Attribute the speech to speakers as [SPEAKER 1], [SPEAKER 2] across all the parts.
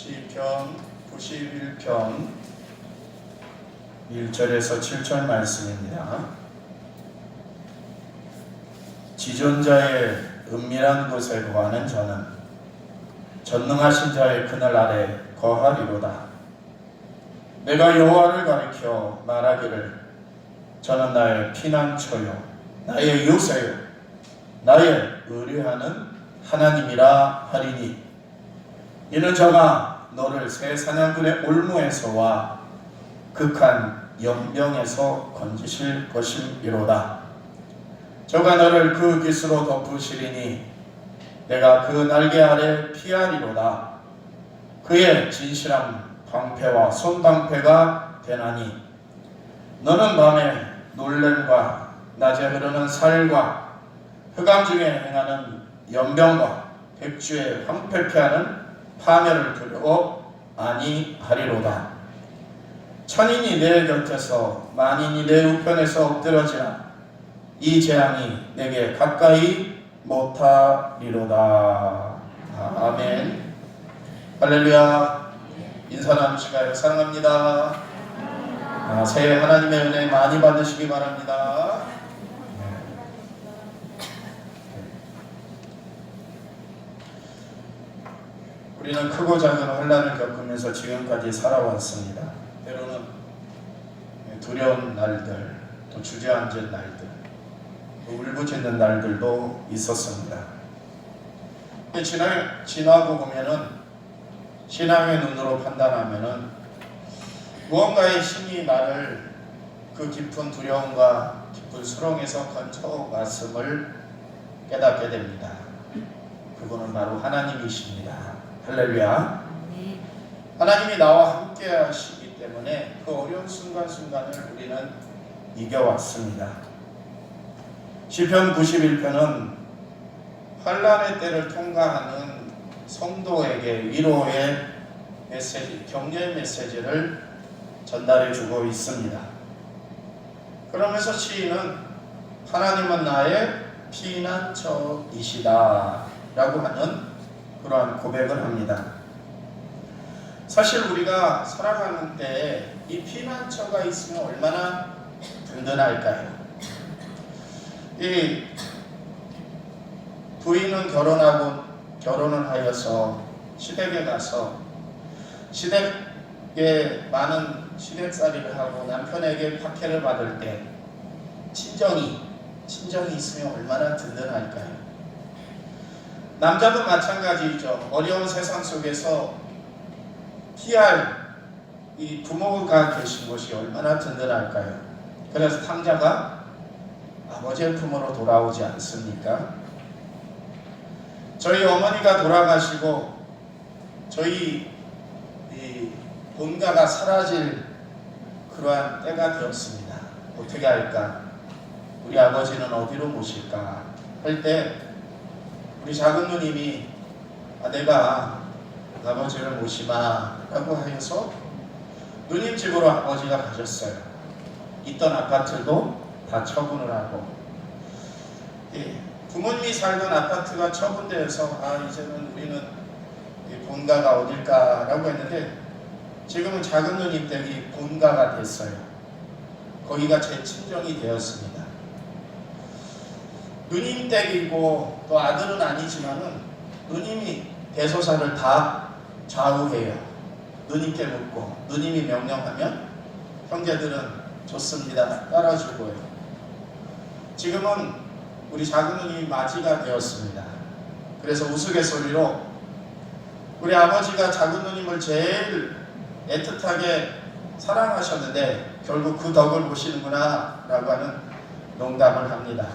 [SPEAKER 1] 시편 91편 1절에서 7절 말씀입니다. 지존자의 은밀한 곳에 거하는 저는 전능하신 자의 그늘 아래 거하리로다. 내가 여호와를 가리켜 말하기를 저는 나의 피난처요 나의 요새요 나의 의뢰하는 하나님이라 하리니 이는 저가 너를 새 사냥꾼의 올무에서와 극한 연병에서 건지실 것임이로다. 저가 너를 그 깃으로 덮으시리니 내가 그 날개 아래 피하리로다. 그의 진실한 방패와 손방패가 되나니 너는 밤에 놀램과 낮에 흐르는 살과 흑암 중에 행하는 연병과 백주에 황폐케 하는 파멸을 두려워 아니하리로다. 천인이 내 곁에서 만인이 내 우편에서 엎드러지나 이 재앙이 내게 가까이 못하리로다. 아멘. 할렐루야. 인사 나누시가요. 사랑합니다. 새해 하나님의 은혜 많이 받으시기 바랍니다. 우리는 크고 작은 환난을 겪으면서 지금까지 살아왔습니다. 때로는 두려운 날들, 또 주저앉은 날들, 또 울부짖는 날들도 있었습니다. 지나고 보면은 신앙의 눈으로 판단하면은 무언가의 힘이 나를 그 깊은 두려움과 깊은 수렁에서 건져왔음을 깨닫게 됩니다. 그분은 바로 하나님이십니다. 할렐루야. 하나님이 나와 함께 하시기 때문에 그 어려운 순간순간을 우리는 이겨왔습니다. 시편 91편은 환난의 때를 통과하는 성도에게 위로의 메시지, 격려의 메시지를 전달해 주고 있습니다. 그러면서 시인은 하나님은 나의 피난처이시다 라고 하는 그러한 고백을 합니다. 사실 우리가 살아가는 때 이 피난처가 있으면 얼마나 든든할까요? 이 부인은 결혼을 하여서 시댁에 가서 시댁에 많은 시댁살이를 하고 남편에게 박해를 받을 때 친정이 있으면 얼마나 든든할까요? 남자도 마찬가지죠. 어려운 세상 속에서 피할 이 부모가 계신 곳이 얼마나 든든할까요? 그래서 탕자가 아버지의 품으로 돌아오지 않습니까? 저희 어머니가 돌아가시고 저희 본가가 사라질 그러한 때가 되었습니다. 어떻게 할까? 우리 아버지는 어디로 모실까? 할 때 우리 작은 누님이 내가 아버지를 모시마 라고 하여서 누님 집으로 아버지가 가셨어요. 있던 아파트도 다 처분을 하고 부모님이 살던 아파트가 처분되어서 이제는 우리는 본가가 어딜까 라고 했는데 지금은 작은 누님 댁이 본가가 됐어요. 거기가 제 친정이 되었습니다. 누님 댁이고 또 아들은 아니지만은 누님이 대소사를 다 좌우해요. 누님께 묻고 누님이 명령하면 형제들은 좋습니다. 따라주고요. 지금은 우리 작은 누님이 맞이가 되었습니다. 그래서 우스갯소리로 우리 아버지가 작은 누님을 제일 애틋하게 사랑하셨는데 결국 그 덕을 보시는구나 라고 하는 농담을 합니다.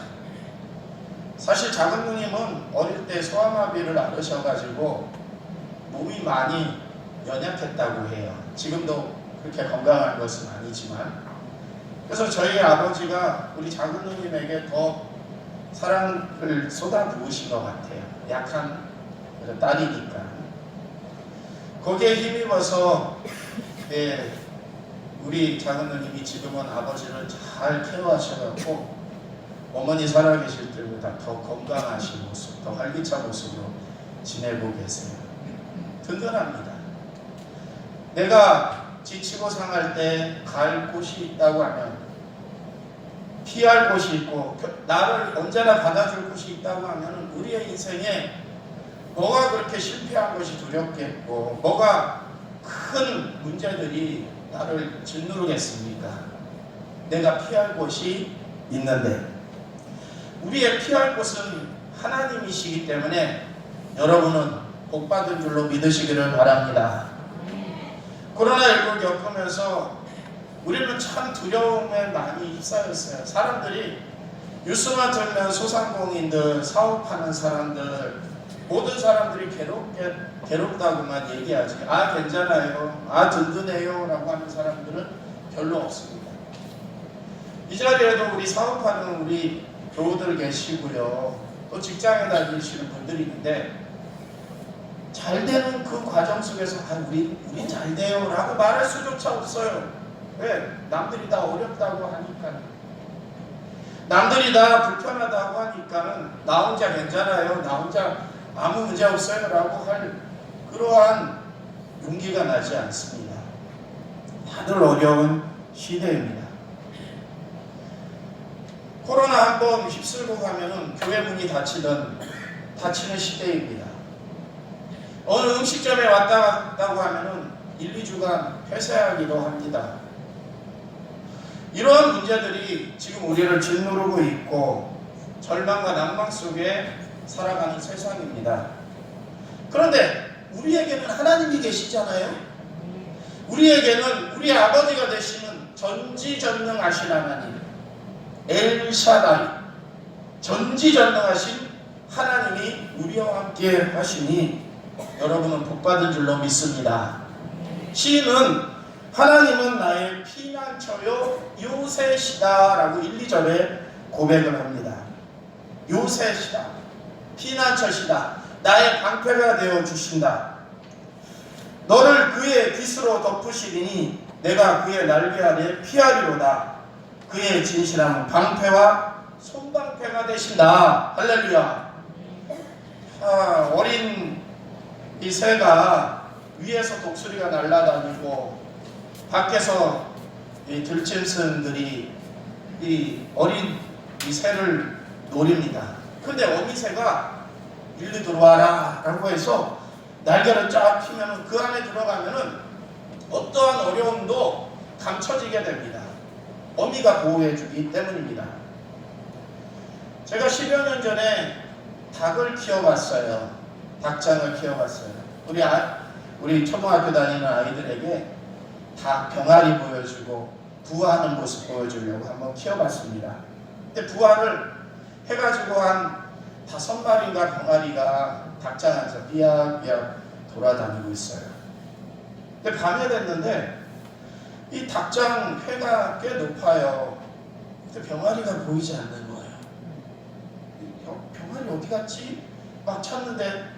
[SPEAKER 1] 사실 작은 누님은 어릴 때 소아마비를 앓으셔가지고 몸이 많이 연약했다고 해요. 지금도 그렇게 건강한 것은 아니지만 그래서 저희 아버지가 우리 작은 누님에게 더 사랑을 쏟아부으신 것 같아요. 약한 딸이니까. 거기에 힘입어서 우리 작은 누님이 지금은 아버지를 잘 케어하셔갖고 어머니 살아계실 때보다 더 건강하신 모습, 더 활기찬 모습으로 지내고 계세요. 든든합니다. 내가 지치고 상할 때 갈 곳이 있다고 하면, 피할 곳이 있고 나를 언제나 받아줄 곳이 있다고 하면 우리의 인생에 뭐가 그렇게 실패한 것이 두렵겠고 뭐가 큰 문제들이 나를 짓누르겠습니까? 내가 피할 곳이 있는데, 우리의 피할 곳은 하나님이시기 때문에 여러분은 복받은 줄로 믿으시기를 바랍니다. 코로나19를 겪으면서 우리는 참 두려움에 많이 휩싸였어요. 사람들이 뉴스만 들면 소상공인들, 사업하는 사람들, 모든 사람들이 괴롭다고만 얘기하지, 아 괜찮아요, 아 든든해요 라고 하는 사람들은 별로 없습니다. 이 자리에도 우리 사업하는 우리 교우들 계시고요, 또 직장에 다니시는 분들이 있는데 잘 되는 그 과정 속에서 우리 잘 돼요 라고 말할 수조차 없어요. 왜? 남들이 다 어렵다고 하니까, 남들이 다 불편하다고 하니까 나 혼자 괜찮아요, 나 혼자 아무 문제 없어요 라고 할 그러한 용기가 나지 않습니다. 다들 어려운 시대입니다. 코로나 한번 휩쓸고 가면은 교회 문이 닫히는 시대입니다. 어느 음식점에 왔다 갔다고 하면은 1, 2주간 폐쇄하기도 합니다. 이러한 문제들이 지금 우리를 짓누르고 있고 절망과 낭망 속에 살아가는 세상입니다. 그런데 우리에게는 하나님이 계시잖아요. 우리에게는 우리 아버지가 되시는 전지전능하신 하나님, 엘샤다이, 전지전능하신 하나님이 우리와 함께 하시니 여러분은 복받은 줄로 믿습니다. 시인은 하나님은 나의 피난처요 요새시다 라고 1, 2절에 고백을 합니다. 요새시다, 피난처시다, 나의 방패가 되어 주신다. 너를 그의 깃으로 덮으시리니 내가 그의 날개 아래 피하리로다. 그의 진실함은 방패와 손방패가 되신다. 할렐루야. 어린 이 새가 위에서 독수리가 날아다니고 밖에서 이 들짐승들이 이 어린 이 새를 노립니다. 근데 어미새가 일로 들어와라 라고 해서 날개를 쫙 펴면 그 안에 들어가면은 어떠한 어려움도 감춰지게 됩니다. 어미가 보호해주기 때문입니다. 제가 10여 년 전에 닭을 키워봤어요. 닭장을 키워봤어요. 우리 초등학교 다니는 아이들에게 닭 병아리 보여주고 부화하는 모습 보여주려고 한번 키워봤습니다. 근데 부화를 해가지고 한 5마리인가 병아리가 닭장 안에서 삐약삐약 돌아다니고 있어요. 근데 밤에 됐는데 이 닭장 회가 꽤 높아요. 근데 병아리가 보이지 않는 거예요. 병아리 어디 갔지? 막 찾는데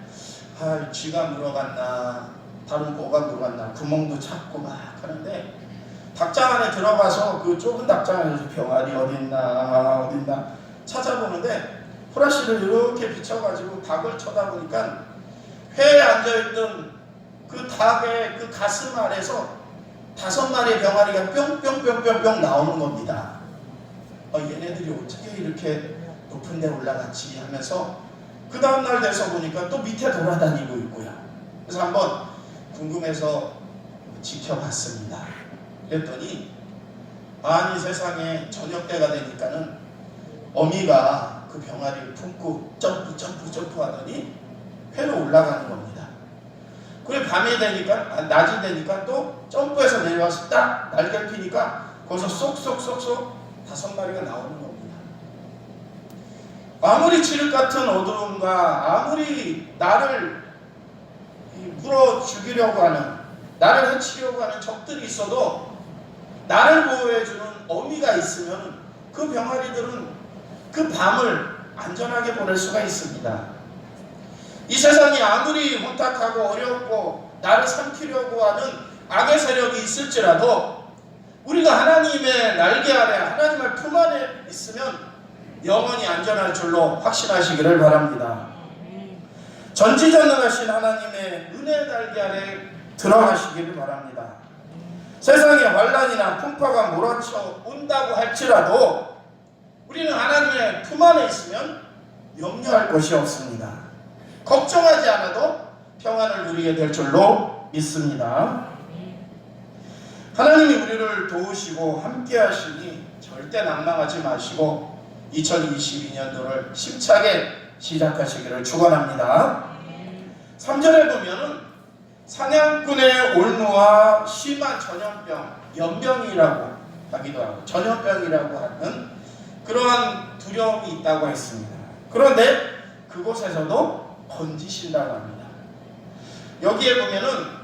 [SPEAKER 1] 쥐가 물어갔나, 다른 뭐가 물어갔나, 구멍도 찾고 막 하는데 닭장 안에 들어가서 그 좁은 닭장 안에서 병아리 어딨나 찾아보는데 후라시를 이렇게 비춰가지고 닭을 쳐다보니까 회에 앉아있던 그 닭의 그 가슴 아래서 5마리의 병아리가 뿅뿅뿅뿅뿅 나오는 겁니다. 얘네들이 어떻게 이렇게 높은 데 올라갔지 하면서 그 다음날 돼서 보니까 또 밑에 돌아다니고 있고요. 그래서 한번 궁금해서 지켜봤습니다. 그랬더니 아니 세상에 저녁 때가 되니까는 어미가 그 병아리를 품고 점프 하더니 회로 올라가는 겁니다. 그리고 밤이 되니까, 낮이 되니까 또 점프해서 내려와서 딱 날개를 피니까 거기서 쏙쏙쏙쏙 5마리가 나오는 겁니다. 아무리 칠흑 같은 어두움과 아무리 나를 물어 죽이려고 하는, 나를 해치려고 하는 적들이 있어도 나를 보호해주는 어미가 있으면 그 병아리들은 그 밤을 안전하게 보낼 수가 있습니다. 이 세상이 아무리 혼탁하고 어렵고 나를 삼키려고 하는 악의 세력이 있을지라도 우리가 하나님의 날개 아래, 하나님의 품 안에 있으면 영원히 안전할 줄로 확신하시기를 바랍니다. 전지전능하신 하나님의 은혜 날개 아래 들어가시기를 바랍니다. 세상에 환난이나 풍파가 몰아쳐 온다고 할지라도 우리는 하나님의 품 안에 있으면 염려할 것이 없습니다. 걱정하지 않아도 평안을 누리게 될 줄로 믿습니다. 하나님이 우리를 도우시고 함께 하시니 절대 낙망하지 마시고 2022년도를 힘차게 시작하시기를 축원합니다. 3절에 보면은 사냥꾼의 올무와 심한 전염병, 연병이라고 하기도 하고 전염병이라고 하는 그러한 두려움이 있다고 했습니다. 그런데 그곳에서도 건지신다고 합니다. 여기에 보면은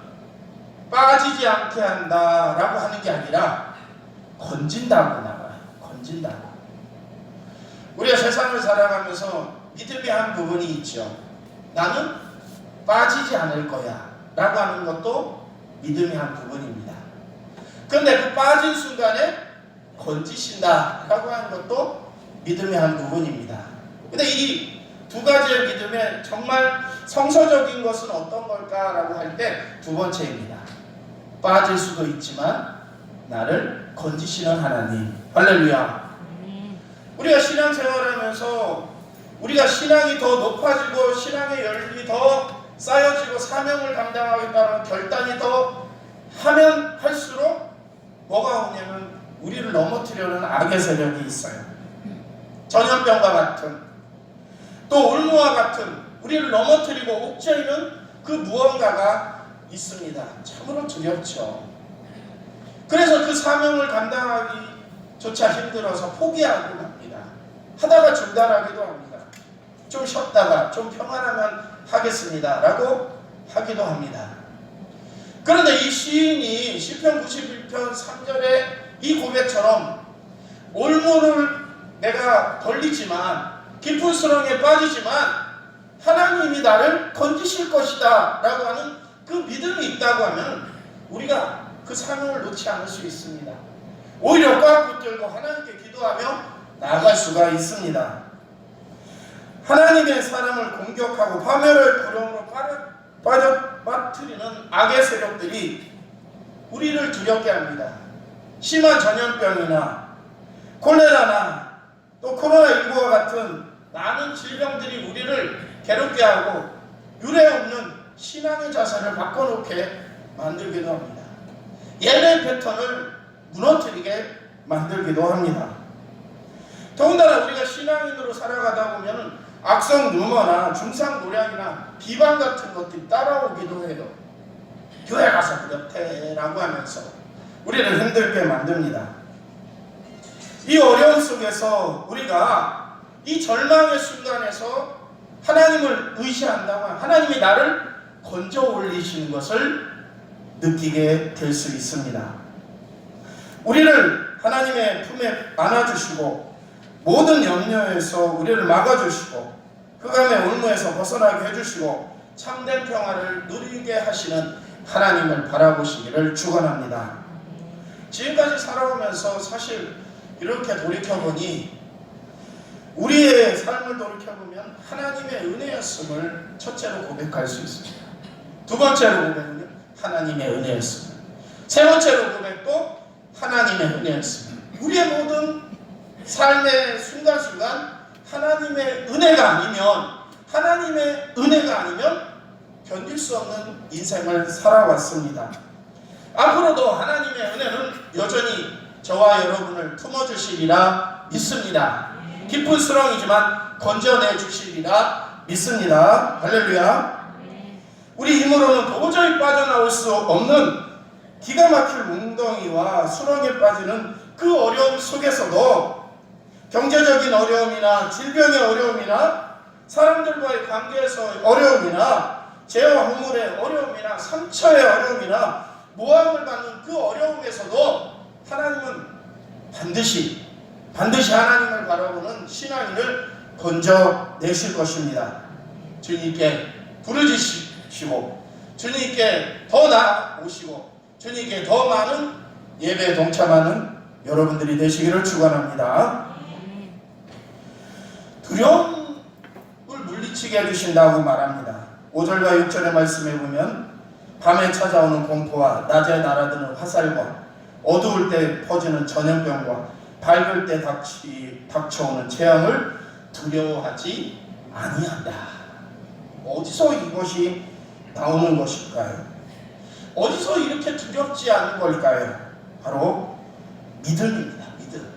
[SPEAKER 1] 빠지지 않게 한다라고 하는 게 아니라 건진다고 나와요. 건진다고. 우리가 세상을 살아가면서 믿음의 한 부분이 있죠. 나는 빠지지 않을 거야 라고 하는 것도 믿음의 한 부분입니다. 그런데 그 빠진 순간에 건지신다 라고 하는 것도 믿음의 한 부분입니다. 근데 이 두 가지의 믿음에 정말 성서적인 것은 어떤 걸까라고 할 때 두 번째입니다. 빠질 수도 있지만 나를 건지시는 하나님. 할렐루야. 우리가 신앙생활하면서 우리가 신앙이 더 높아지고 신앙의 열심이 더 쌓여지고 사명을 감당하겠다는 결단이 더 하면 할수록 뭐가 오냐면 우리를 넘어뜨려는 악의 세력이 있어요. 전염병과 같은 또 올무와 같은 우리를 넘어뜨리고 옥죄이는 그 무언가가 있습니다. 참으로 두렵죠. 그래서 그 사명을 감당하기조차 힘들어서 포기하고 합니다. 하다가 중단하기도 합니다. 좀 쉬었다가 좀 평안하면 하겠습니다 라고 하기도 합니다. 그런데 이 시인이 시편 91편 3절의 이 고백처럼 올무를 내가 걸리지만 깊은 수렁에 빠지지만 하나님이 나를 건지실 것이다 라고 하는 그 믿음이 있다고 하면 우리가 그 사명을 놓지 않을 수 있습니다. 오히려 꽉 붙들고 하나님께 기도하며 나아갈 수가 있습니다. 하나님의 사람을 공격하고 파멸의 구렁으로 빠뜨리는 악의 세력들이 우리를 두렵게 합니다. 심한 전염병이나 콜레라나 또 코로나19와 같은 많은 질병들이 우리를 괴롭게 하고 유례 없는 신앙의 자세를 바꿔놓게 만들기도 합니다. 예배 패턴을 무너뜨리게 만들기도 합니다. 더군다나 우리가 신앙인으로 살아가다 보면 악성 루머나 중상 노략이나 비방 같은 것들이 따라오기도 해요. 교회 가서 그렇대 라고 하면서 우리를 힘들게 만듭니다. 이 어려움 속에서 우리가 이 절망의 순간에서 하나님을 의지한다고 하면 하나님이 나를 건져 올리시는 것을 느끼게 될 수 있습니다. 우리를 하나님의 품에 안아주시고 모든 염려에서 우리를 막아주시고 흑암의 올무에서 벗어나게 해주시고 참된 평화를 누리게 하시는 하나님을 바라보시기를 축원합니다. 지금까지 살아오면서 사실 이렇게 돌이켜보니 우리의 삶을 돌이켜보면 하나님의 은혜였음을 첫째로 고백할 수 있습니다. 두 번째로 고백은 하나님의 은혜였습니다. 세 번째로 고백도 하나님의 은혜였습니다. 우리의 모든 삶의 순간순간 하나님의 은혜가 아니면 견딜 수 없는 인생을 살아왔습니다. 앞으로도 하나님의 은혜는 여전히 저와 여러분을 품어주시리라 믿습니다. 깊은 수렁이지만 건져내 주시리라 믿습니다. 할렐루야. 우리 힘으로는 도저히 빠져나올 수 없는 기가 막힐 웅덩이와 수렁에 빠지는 그 어려움 속에서도 경제적인 어려움이나 질병의 어려움이나 사람들과의 관계에서의 어려움이나 재와 허물의 어려움이나 상처의 어려움이나 모함을 받는 그 어려움에서도 하나님은 반드시 하나님을 바라보는 신앙인을 건져내실 것입니다. 주님께 부르짖으시고 주님께 더 나아오시고 주님께 더 많은 예배에 동참하는 여러분들이 되시기를 축원합니다. 두려움을 물리치게 해주신다고 말합니다. 5절과 6절의 말씀에 보면 밤에 찾아오는 공포와 낮에 날아드는 화살과 어두울 때 퍼지는 전염병과 밝을 때 닥쳐오는 재앙을 두려워하지 아니한다. 어디서 이것이 나오는 것일까요? 어디서 이렇게 두렵지 않은 걸까요? 바로 믿음입니다. 믿음.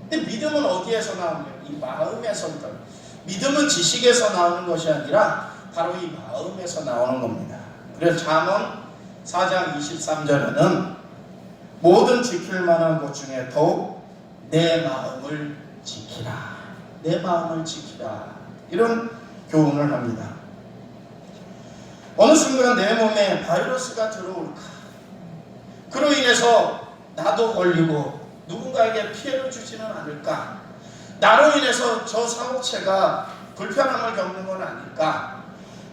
[SPEAKER 1] 근데 믿음은 어디에서 나오냐? 이 마음에서부터. 믿음은 지식에서 나오는 것이 아니라 바로 이 마음에서 나오는 겁니다. 그래서 잠언 4장 23절에는 모든 지킬 만한 것 중에 더욱 내 마음을 지키라. 내 마음을 지키라. 이런 교훈을 합니다. 어느 순간 내 몸에 바이러스가 들어올까? 그로 인해서 나도 걸리고 누군가에게 피해를 주지는 않을까? 나로 인해서 저 사업체가 불편함을 겪는 건 아닐까?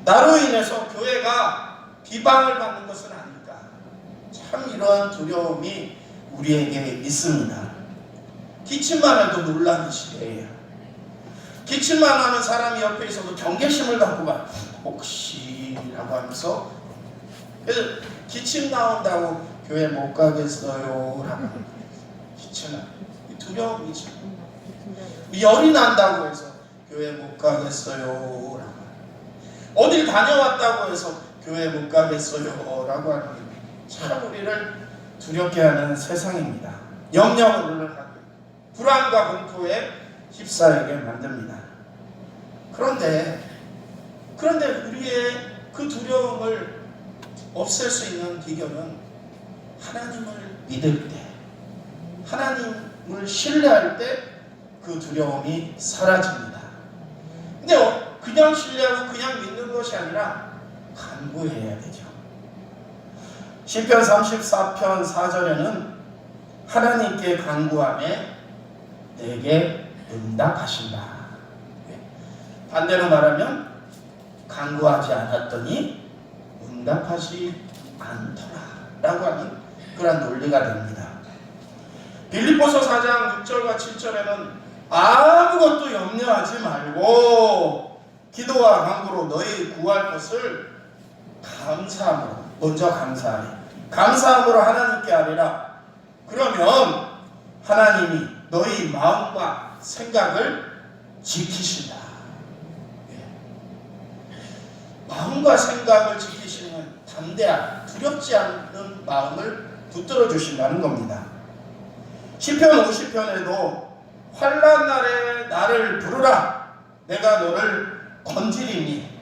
[SPEAKER 1] 나로 인해서 교회가 비방을 받는 것은 아닐까? 참 이러한 두려움이 우리에게 있습니다. 기침만 해도 놀라는 시대예요. 기침만 하는 사람이 옆에 있어도 경계심을 갖고 가. 혹시라고 하면서 그래서 기침 나온다고 교회 못 가겠어요 라고 기침은 두려움이죠. 열이 난다고 해서 교회 못 가겠어요 라고 어딜 다녀왔다고 해서 교회 못 가겠어요 라고 하는 게 참 우리를 두렵게 하는 세상입니다. 염려를 하고 불안과 공포에 휩싸이게 만듭니다. 그런데 우리의 그 두려움을 없앨 수 있는 비결은 하나님을 믿을 때, 하나님을 신뢰할 때 그 두려움이 사라집니다. 근데 그냥 신뢰하고 그냥 믿는 것이 아니라 간구해야 되죠. 시편 34편 4절에는 하나님께 간구하매 내게 응답하신다. 반대로 말하면 간구하지 않았더니 응답하지 않더라 라고 하는 그런 논리가 됩니다. 빌립보서 4장 6절과 7절에는 아무것도 염려하지 말고 기도와 간구로 너희 구할 것을 감사함으로 먼저 감사하래. 감사함으로 하나님께 아뢰라. 그러면 하나님이 너희 마음과 생각을 지키신다. 마음과 생각을 지키시는 담대한 두렵지 않는 마음을 붙들어 주신다는 겁니다. 시편 50편에도 환난 날에 나를 부르라. 내가 너를 건지리니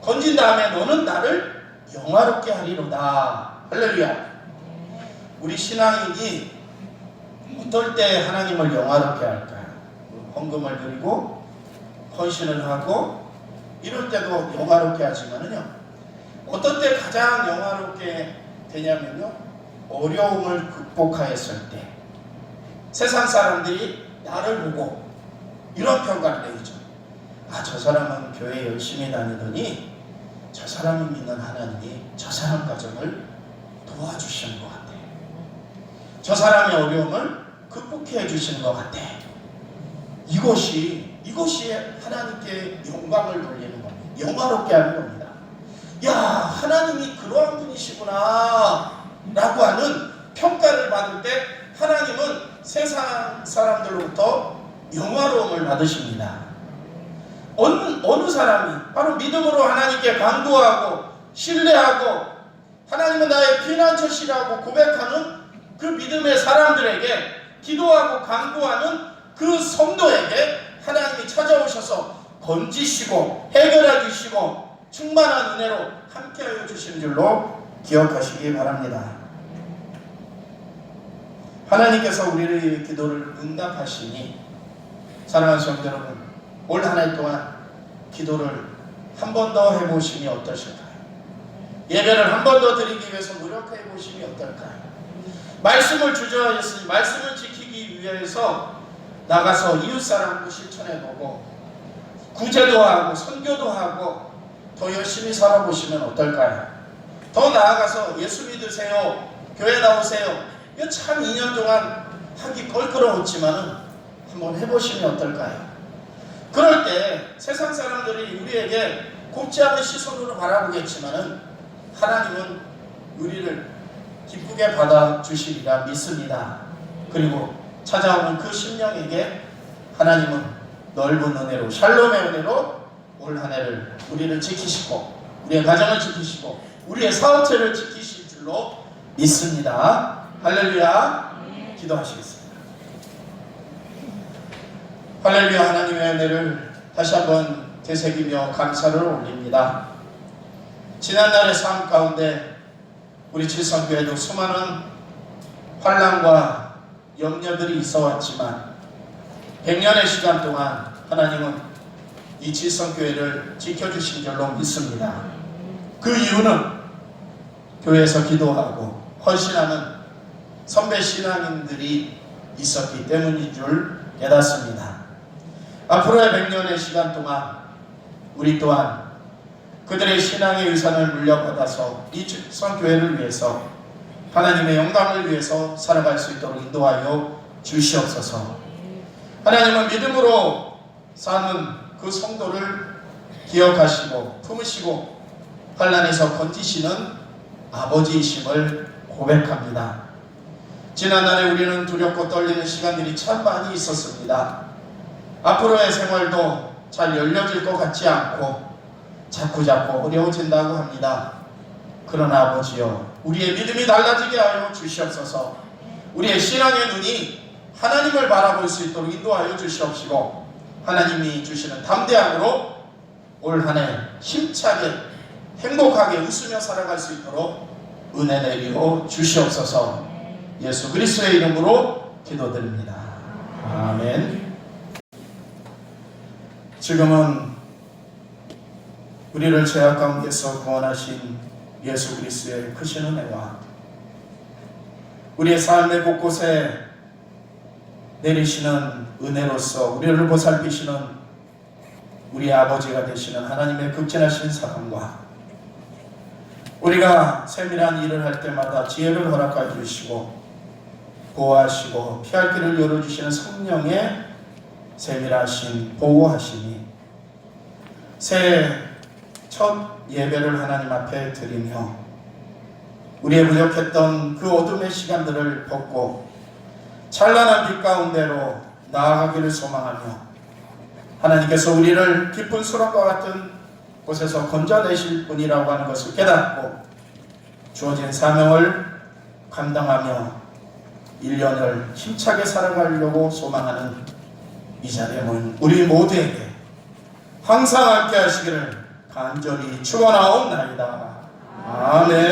[SPEAKER 1] 건진 다음에 너는 나를 영화롭게 하리로다. 할렐루야. 우리 신앙인이 어떨 때 하나님을 영화롭게 할까요? 헌금을 드리고 헌신을 하고 이럴 때도 영화롭게 하지만은요, 어떤 때 가장 영화롭게 되냐면요, 어려움을 극복하였을 때 세상 사람들이 나를 보고 이런 평가를 내리죠. 아, 저 사람은 교회 열심히 다니더니 저 사람이 믿는 하나님이 저 사람 가정을 도와주시는 것 같아. 저 사람의 어려움을 극복해 주시는 것 같아. 이것이 하나님께 영광을 돌리는 겁니다. 영화롭게 하는 겁니다. 야, 하나님이 그러한 분이시구나 라고 하는 평가를 받을 때 하나님은 세상 사람들로부터 영화로움을 받으십니다. 어느 사람이 바로 믿음으로 하나님께 간구하고 신뢰하고 하나님은 나의 피난처시라고 고백하는 그 믿음의 사람들에게, 기도하고 간구하는 그 성도에게 하나님이 찾아오셔서 건지시고 해결해 주시고 충만한 은혜로 함께하여 주신 줄로 기억하시기 바랍니다. 하나님께서 우리의 기도를 응답하시니 사랑하는 성도 여러분, 올 한 해 동안 기도를 한 번 더 해보심이 어떠실까요? 예배를 한 번 더 드리기 위해서 노력해 보심이 어떨까요? 말씀을 주저하였으니 말씀을 지키기 위해서 나가서 이웃사랑도 실천해보고 구제도 하고 선교도 하고 더 열심히 살아보시면 어떨까요? 더 나아가서 예수 믿으세요, 교회 나오세요, 이거 참 2년 동안 하기 껄끄러웠지만은 한번 해보시면 어떨까요? 그럴 때 세상 사람들이 우리에게 곱지 않은 시선으로 바라보겠지만은 하나님은 우리를 기쁘게 받아주시리라 믿습니다. 그리고 찾아오는 그 심령에게 하나님은 넓은 은혜로, 샬롬의 은혜로 올 한 해를 우리를 지키시고 우리의 가정을 지키시고 우리의 사업체를 지키실 줄로 믿습니다. 할렐루야. 기도하시겠습니다. 할렐루야. 하나님의 은혜를 다시 한번 되새기며 감사를 올립니다. 지난날의 삶 가운데 우리 칠성교회도 수많은 환난과 염려들이 있어 왔지만 100년의 시간 동안 하나님은 이 칠성교회를 지켜주신 줄로 믿습니다. 그 이유는 교회에서 기도하고 헌신하는 선배 신앙인들이 있었기 때문인 줄 깨닫습니다. 앞으로의 100년의 시간 동안 우리 또한 그들의 신앙의 유산을 물려받아서 이 칠성교회를 위해서 하나님의 영광을 위해서 살아갈 수 있도록 인도하여 주시옵소서. 하나님은 믿음으로 사는 그 성도를 기억하시고 품으시고 환난에서 건지시는 아버지이심을 고백합니다. 지난날에 우리는 두렵고 떨리는 시간들이 참 많이 있었습니다. 앞으로의 생활도 잘 열려질 것 같지 않고 자꾸자꾸 어려워진다고 합니다. 그러나 아버지여, 우리의 믿음이 달라지게 하여 주시옵소서. 우리의 신앙의 눈이 하나님을 바라볼 수 있도록 인도하여 주시옵시고 하나님이 주시는 담대함으로 올 한 해 힘차게 행복하게 웃으며 살아갈 수 있도록 은혜 내리어 주시옵소서. 예수 그리스도의 이름으로 기도드립니다. 아멘. 지금은 우리를 죄악 가운데서 구원하신 예수 그리스도의 크신 은혜와 우리의 삶의 곳곳에 내리시는 은혜로서 우리를 보살피시는 우리 아버지가 되시는 하나님의 극진하신 사랑과 우리가 세밀한 일을 할 때마다 지혜를 허락해 주시고 보호하시고 피할 길을 열어주시는 성령의 세밀하신 보호하심이 새해 첫 예배를 하나님 앞에 드리며 우리의 부족했던 그 어둠의 시간들을 벗고 찬란한 빛 가운데로 나아가기를 소망하며 하나님께서 우리를 깊은 수렁과 같은 곳에서 건져내실 분이라고 하는 것을 깨닫고 주어진 사명을 감당하며 1년을 힘차게 살아가려고 소망하는 이 자리에 모인 우리 모두에게 항상 함께 하시기를 간절히 축원하옵나이다. 아멘.